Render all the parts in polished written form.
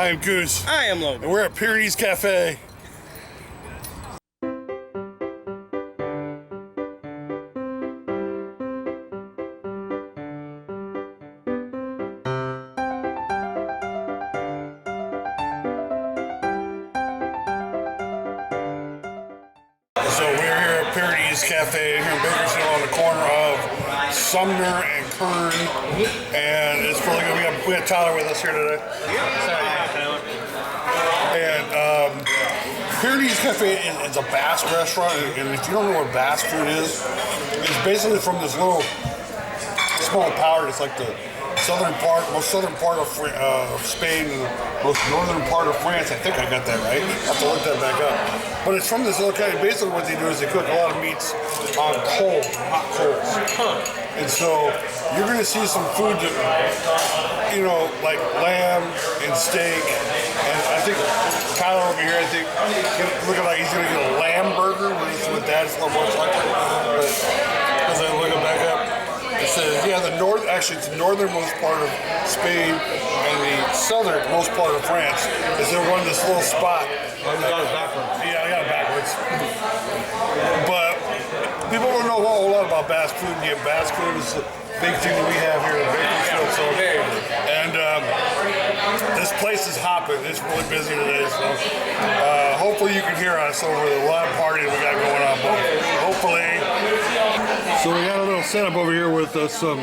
I am Goose. I am Logan. And we're at Pyrenees Cafe. So we're here at Pyrenees Cafe here in Bakersfield on the corner of Sumner and Kern, and it's really good. We got Tyler with us here today. And Pyrenees Cafe is a Basque restaurant, and if you don't know what Basque food is, it's basically from this little small powder. It's like the most southern part of Spain, and the most northern part of France. I think I got that right. I have to look that back up. But it's from this little kind of, basically what they do is they cook a lot of meats on coals, hot coals. And so you're going to see some food that, like lamb and steak. And I think Tyler over here, looking like he's going to get a lamb burger with that. It's a little more likely. But as I look it back up, it says, it's the northernmost part of Spain and the southernmost part of France. Is there one this little spot? Oh, you got it backwards. Yeah, I got it backwards. But people don't know a whole lot about Basque food, and yet Basque food is a big thing that we have here in Bakersfield. So, and this place is hopping. It's really busy today. So hopefully you can hear us over the live party that we got going on. But hopefully. So we got a little setup over here with some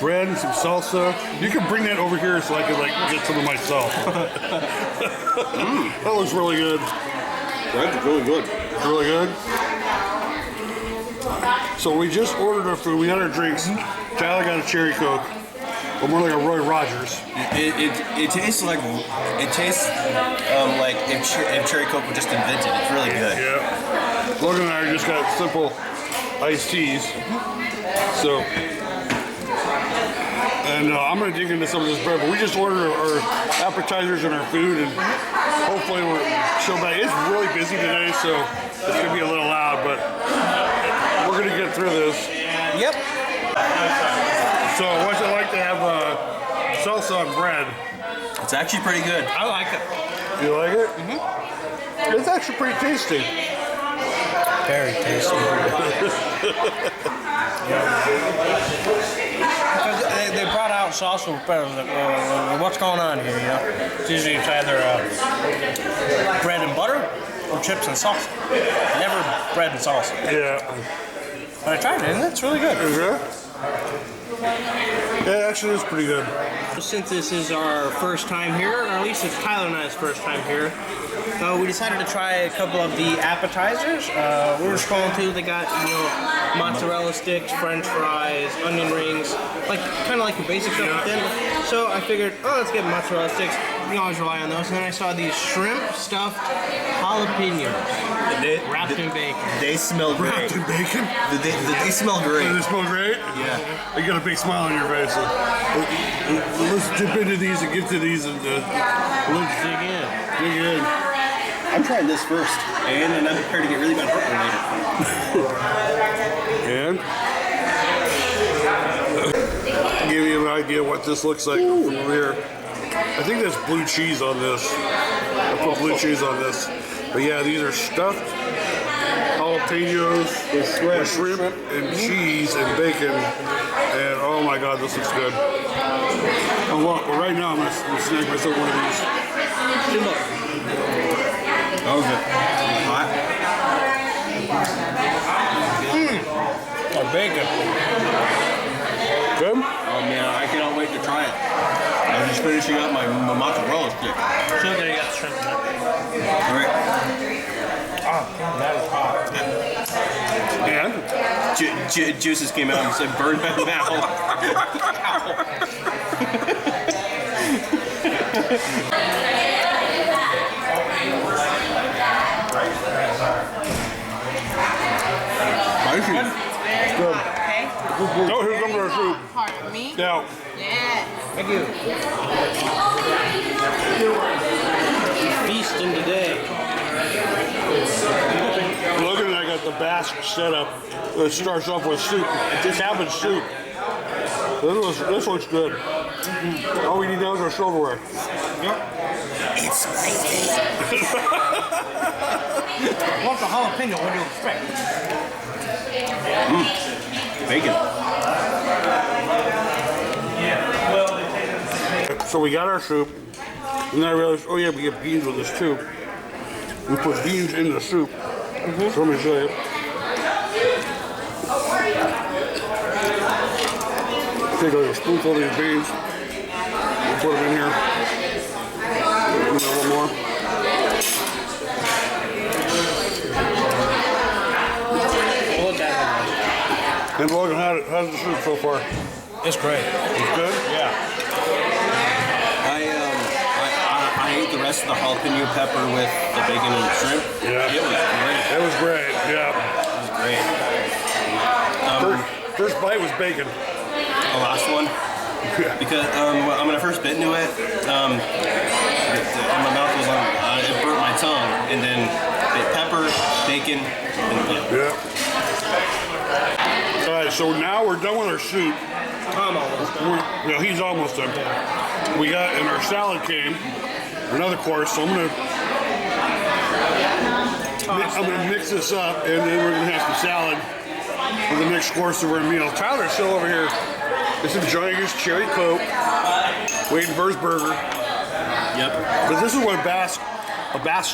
bread and some salsa. You can bring that over here so I can get some of myself. That looks really good. Bread's really good. Really good. So we just ordered our food. We got our drinks. Tyler got a cherry coke. But more like a Roy Rogers. It tastes like if cherry coke were just invented. It's really good. Yeah. Logan and I just got simple iced teas. So, and I'm gonna dig into some of this bread. But we just ordered our appetizers and our food, and hopefully we're chill back. It's really busy today, so it's gonna be a little loud, but we're gonna get through this. Yep. So, what's it like to have salsa on bread? It's actually pretty good. I like it. You like it? Mm-hmm. It's actually pretty tasty. Very tasty. They brought out salsa with bread. I was like, what's going on here? It's usually either bread and butter or chips and salsa. Never bread and salsa. Yeah. But I tried it, and it's really good. Is it? Yeah, it actually is pretty good. Since this is our first time here, or at least it's Tyler and I's first time here, we decided to try a couple of the appetizers. We were scrolling through. They got mozzarella sticks, French fries, onion rings, kind of like your basic stuff. But then, so I figured, let's get mozzarella sticks. You can always rely on those. And then I saw these shrimp stuffed jalapenos wrapped in bacon. They smell great. Wrapped in bacon? They smell great. They smell great? Yeah. You got a big smile on your face. Let's dip into these and get to these and let's dig in. Dig in. I'm trying this first, and I'm prepared to get really bad heartburn later. And give you an idea what this looks like from here. I think there's blue cheese on this. I put blue cheese on this. But yeah, these are stuffed jalapenos with shrimp and cheese and bacon. And oh my god, this looks good. Well, right now I'm going to snag myself one of these. Okay. Hot. Bacon. Good? Oh man, I cannot wait to try it. I'm just finishing up my mozzarella stick. So there you got the shrimp in it. All right. That is hot. And? Juices came out and said, burn my mouth. Spicy. Good. Okay. Oh, here comes our soup. Pardon me? Now. Yeah. Thank you. Feasting today. Logan and I got the Basque setup that starts off with soup. Cabbage soup. This looks good. All we need now is our silverware. Yep. It's spicy. What's the jalapeno? What do you expect? Bacon. So we got our soup, and then I realized, oh yeah, we get beans with this too. We put beans in the soup. So let me show you. Take like a spoonful of these beans, we'll put them in here. A little more. And Logan, how's the soup so far? It's great. It's good? Yeah. I ate the rest of the jalapeno pepper with the bacon and shrimp. Yeah. It was great. It was great, yeah. It was great. First bite was bacon. The last one. Yeah. Because when I first bit into it, my mouth was on, it burnt my tongue, and then pepper, bacon, and Yeah. All right, so now we're done with our soup. I'm almost done. He's almost done. We got, and our salad came, another course. So I'm gonna mix this up, and then we're gonna have some salad for the next course of our meal. Tyler's still over here. He's enjoying his cherry Coke, waiting for his burger. Yep. But this is what a Basque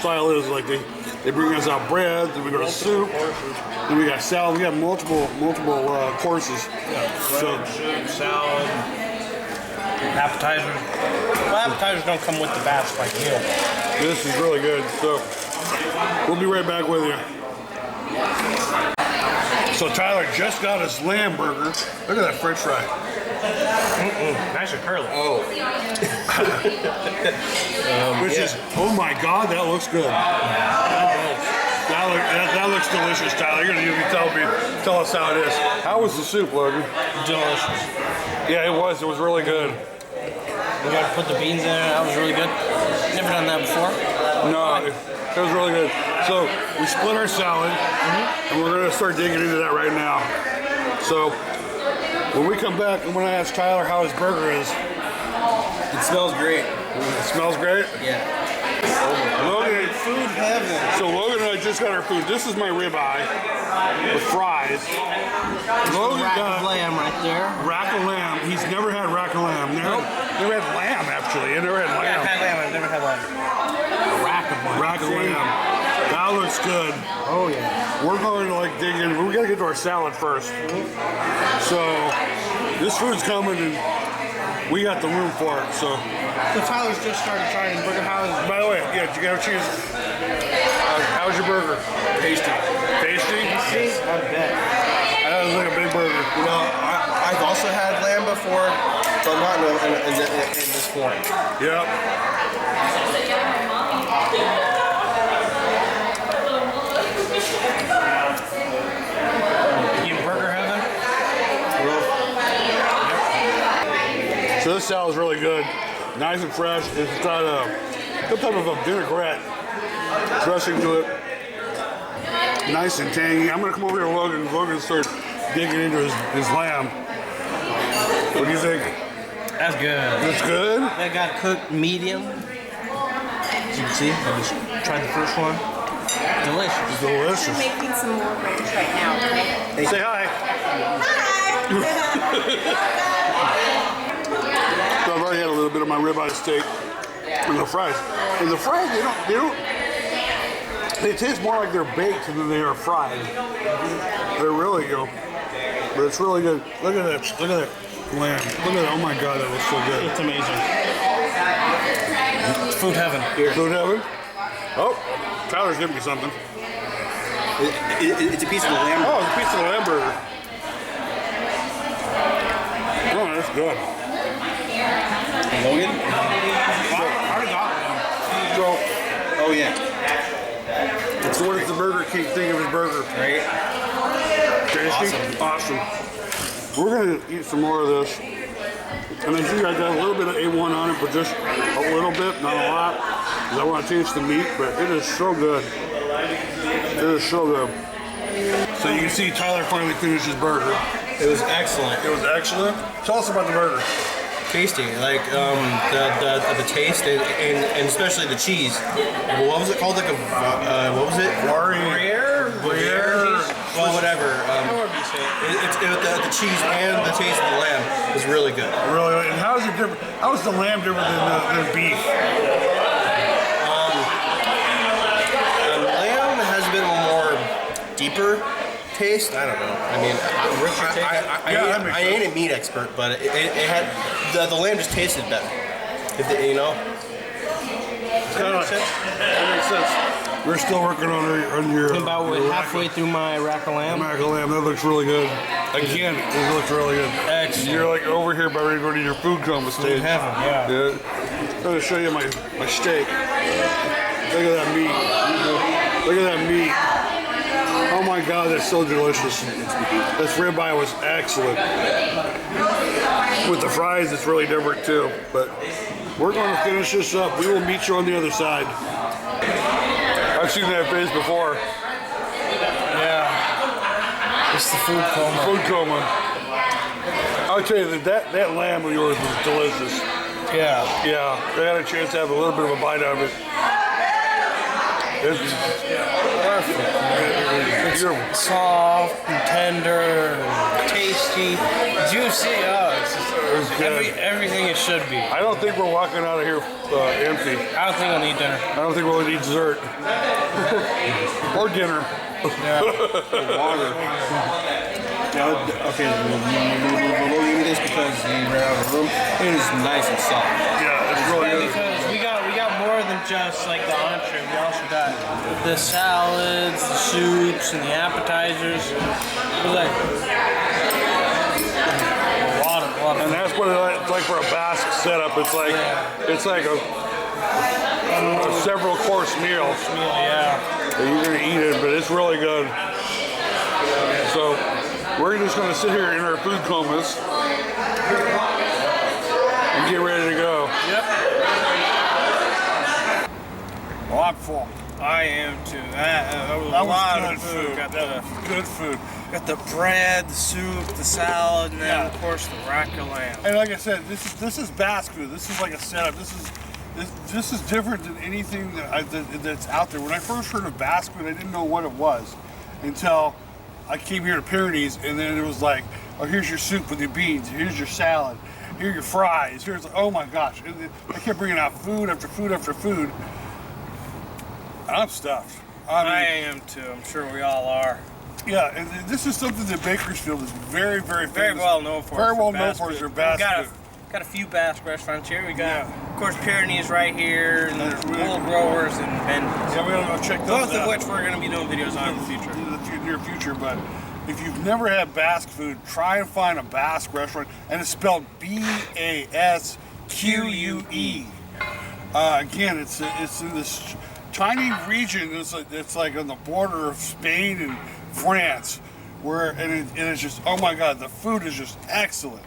style is. Like they bring us out bread, then we go to soup, then we got salad. We got multiple courses. So Soup, salad, appetizers. Well, appetizers don't come with the Basque like you. this is really good. So we'll be right back with you. So Tyler just got his lamb burger. Look at that French fry. Nice and curly. Oh. Which is, oh my God, that looks good. That looks delicious, Tyler. You're gonna tell us how it is. How was the soup, Logan? Delicious. Yeah, it was. It was really good. We got to put the beans in there. That was really good. Never done that before. No, it was really good. So we split our salad, and we're gonna start digging into that right now. So when we come back, I'm gonna ask Tyler how his burger is. It smells great. It smells great. Yeah. Logan, Food heaven. so Logan and I just got our food. This is my ribeye with fries. Logan Rack of got lamb right there. rack of lamb. He's never had rack of lamb. Never had lamb actually. He never had Yeah, lamb. I've had lamb. I've never had lamb. Rack of lamb. That looks good. Oh yeah. We're going to like dig in. We gotta get to our salad first. So this food's coming and we got the room for it. So So Tyler's just started trying his burger. How is it? by the way, yeah, did you get a chance? How's your burger? Tasty. Tasty? I bet. That was like a big burger. You know, I've also had lamb before, but not in this form. Yep. You in burger heaven? So this salad's really good. Nice and fresh. It's got a good type of a vinaigrette dressing to it. Nice and tangy. I'm gonna come over here to Logan. Logan start digging into his lamb. What do you think? That's good. It's good? That got cooked medium. As you can see, I just tried the first one. Delicious. Delicious. We're making some more ranch right now, okay? Say hi. So I've already had a little bit of my ribeye steak and the fries. And the fries, they taste more like they're baked than they are fried. They're really good. But it's really good. Look at that. Look at that lamb. Look at that. Oh my God, that looks so good. It's amazing. It's food heaven. Food heaven? Oh, Tyler's giving me something. It's a piece of the lamb. Oh, it's a piece of the lamb burger. Oh, that's good. Logan? I already got one. So, Oh yeah. so what does the Burger King think of his burger? Great. Tasty? Awesome. We're going to eat some more of this. And I see I got a little bit of A1 on it, but just a little bit, not a lot. Because I want to taste the meat, but it is so good. It is so good. So you can see Tyler finally finished his burger. It was excellent. It was excellent. Tell us about the burger. tasty. Like the taste and especially the cheese. What was it called? Like what was it? Gruyere? Well, whatever. The cheese and the taste of the lamb is really good. Really? And how is it different? How is the lamb different than beef? The lamb has been a more deeper taste. I don't know. I mean, I ain't a meat expert, but it had the lamb just tasted better. You know. That makes sense. We're still working on your. About halfway through my rack of lamb. Rack of lamb. That looks really good. Again, it looks really good. Excellent. You're like over here about ready to go to your food coma stage. Heaven, yeah. I'm going to show you my steak. Look at that meat. Look at that meat. Oh my God, that's so delicious. This ribeye was excellent. With the fries, it's really different too. But we're going to finish this up. We will meet you on the other side. I've seen that face before. Yeah. It's the food coma. Food coma. I'll tell you that lamb of yours was delicious. Yeah. Yeah, I had a chance to have a little bit of a bite of it. It's perfect. It's soft and tender, and tasty, juicy. Oh, it's just everything it should be. I don't think we're walking out of here empty. I don't think we'll need dinner. I don't think we'll need dessert. Or dinner. Yeah. Water. Okay, we'll leave this because we ran out of room. It is nice and soft. Yeah, it's really good. Because we got more than just like the entree. We also got the salads, the soups, and the appetizers. It was like a lot of. And that's what it's like for a Basque setup. It's like a several course meal. Yeah. You're gonna eat it, but it's really good. So we're just gonna sit here in our food comas and get ready to go. Yep. Well, I'm full. I am too. That was That a lot was of good food. food. Got That was good food. got the bread, the soup, the salad, and then of course the rack of lamb. And like I said, this is Basque food. This is like a setup. This is different than anything that's out there. When I first heard of Basque food, I didn't know what it was until I came here to Pyrenees, and then it was like, oh, here's your soup with your beans. Here's your salad. Here are your fries. Here's, oh my gosh. And they kept bringing out food after food after food. I'm stuffed. I am too. I'm sure we all are. Yeah, and this is something that Bakersfield is very, very famous. Very well known for. Very well known for is their Basque food. Got a few Basque restaurants here. We got, of course, Pyrenees right here, and there's Wool Growers and Bendy's. Yeah, we're gonna go check those out. Both of which we're gonna be doing videos on in the future. In the near future, but if you've never had Basque food, try and find a Basque restaurant, and it's spelled B-A-S-Q-U-E. Again, it's in this tiny region. It's like on the border of Spain and France, and it's just, oh my God, the food is just excellent.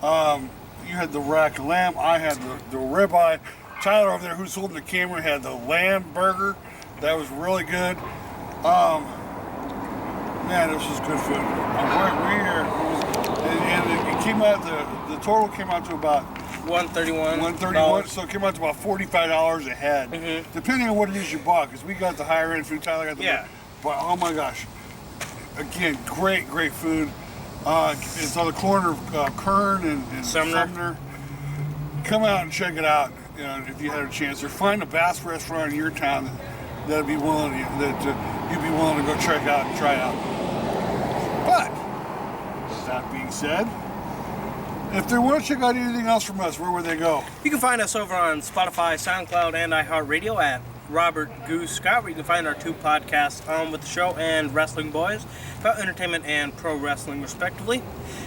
You had the rack of lamb, I had the ribeye. Tyler over there, who's holding the camera, had the lamb burger. That was really good. Man, this is good food. We're here, and it came out. The total came out to about $131. $131. So it came out to about $45 a head, depending on what it is you bought. Because we got the higher end food. Tyler got the but oh my gosh, again, great food. It's on the corner of Kern and Sumner. Come out and check it out, if you had a chance. Or find a Basque restaurant in your town that'd be willing to, you'd be willing to go check out and try out. But with that being said, if they want to check out anything else from us, where would they go? You can find us over on Spotify, SoundCloud, and iHeartRadio at Robert Goose Scott, where you can find our two podcasts, On With The Show and Wrestling Boys, about entertainment and pro wrestling respectively.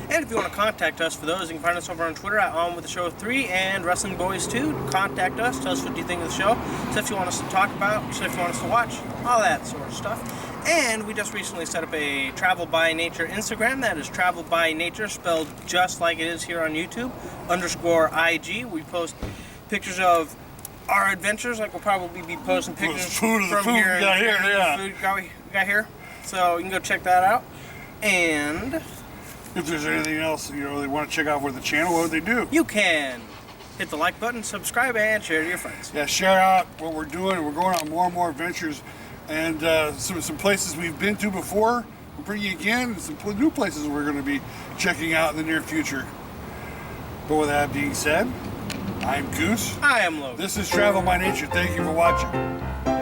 And if you want to contact us for those, you can find us over on Twitter at On With The Show 3 and Wrestling Boys 2. Contact us, tell us what you think of the show, stuff you want us to talk about, stuff you want us to watch, all that sort of stuff. And we just recently set up a Travel by Nature Instagram. That is Travel by Nature, spelled just like it is here on YouTube, _IG. We post pictures of our adventures, like we'll probably be posting pictures from here. Food we got here. So you can go check that out. And if there's anything else, you know, they want to check out for the channel, what would they do? You can hit the like button, subscribe, and share to your friends. Yeah, share out what we're doing. We're going on more and more adventures, and some places we've been to before. We'll bring you again, and some new places we're going to be checking out in the near future. But with that being said, I'm Goose. I am Logan. This is Travel by Nature. Thank you for watching.